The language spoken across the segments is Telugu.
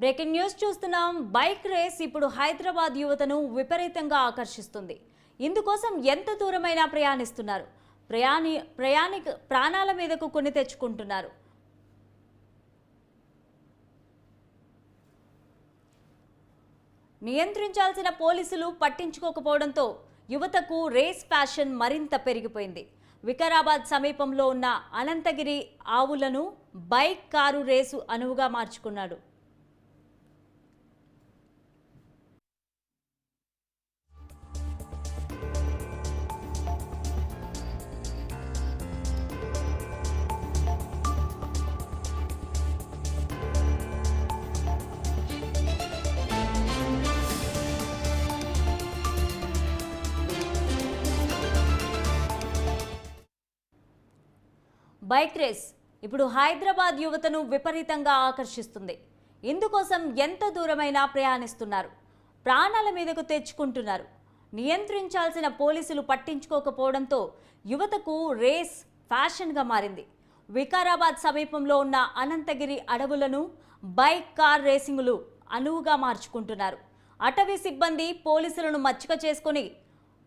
బ్రేకింగ్ న్యూస్ చూస్తున్నాం. బైక్ రేస్ ఇప్పుడు హైదరాబాద్ యువతను విపరీతంగా ఆకర్షిస్తుంది. ఇందుకోసం ఎంత దూరమైనా ప్రయాణిస్తున్నారు. ప్రాణాల మీదకు కొని తెచ్చుకుంటున్నారు. నియంత్రించాల్సిన పోలీసులు పట్టించుకోకపోవడంతో యువతకు రేస్ ఫ్యాషన్ మరింత పెరిగిపోయింది. వికారాబాద్ సమీపంలో ఉన్న అనంతగిరి ఆవులను బైక్ కారు రేసు అనువుగా మార్చుకున్నాడు. బైక్ రేస్ ఇప్పుడు హైదరాబాద్ యువతను విపరీతంగా ఆకర్షిస్తుంది. ఇందుకోసం ఎంత దూరమైనా ప్రయాణిస్తున్నారు. ప్రాణాల మీదకు తెచ్చుకుంటున్నారు. నియంత్రించాల్సిన పోలీసులు పట్టించుకోకపోవడంతో యువతకు రేస్ ఫ్యాషన్గా మారింది. వికారాబాద్ సమీపంలో ఉన్న అనంతగిరి అడవులను బైక్ కార్ రేసింగులు అనువుగా మార్చుకుంటున్నారు. అటవీ సిబ్బంది పోలీసులను మచ్చిక చేసుకుని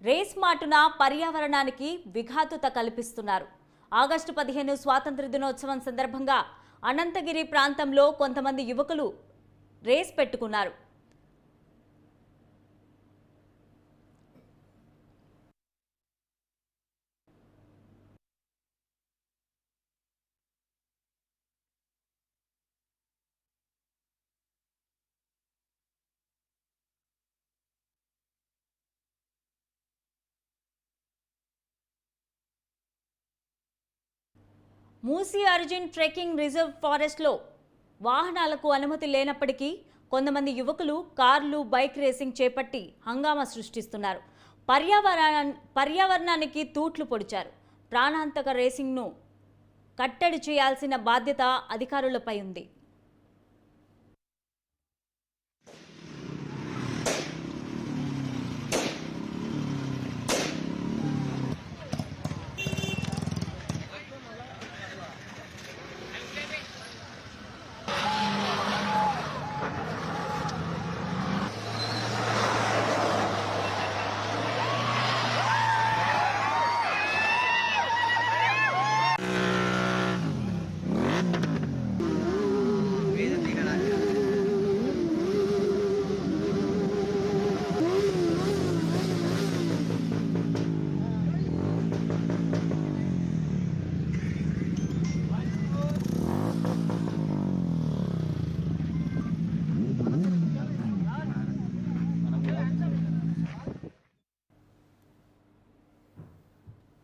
రేస్ మాటున పర్యావరణానికి విఘాతుత కల్పిస్తున్నారు. ఆగస్టు 15 స్వాతంత్ర దినోత్సవం సందర్భంగా అనంతగిరి ప్రాంతంలో కొంతమంది యువకులు రేస్ పెట్టుకున్నారు. మూసీ అర్జున్ ట్రెక్కింగ్ రిజర్వ్ ఫారెస్ట్లో వాహనాలకు అనుమతి లేనప్పటికీ కొంతమంది యువకులు కార్లు బైక్ రేసింగ్ చేపట్టి హంగామా సృష్టిస్తున్నారు. పర్యావరణానికి తూట్లు పొడిచారు. ప్రాణాంతక రేసింగ్ను కట్టడి చేయాల్సిన బాధ్యత అధికారులపై ఉంది.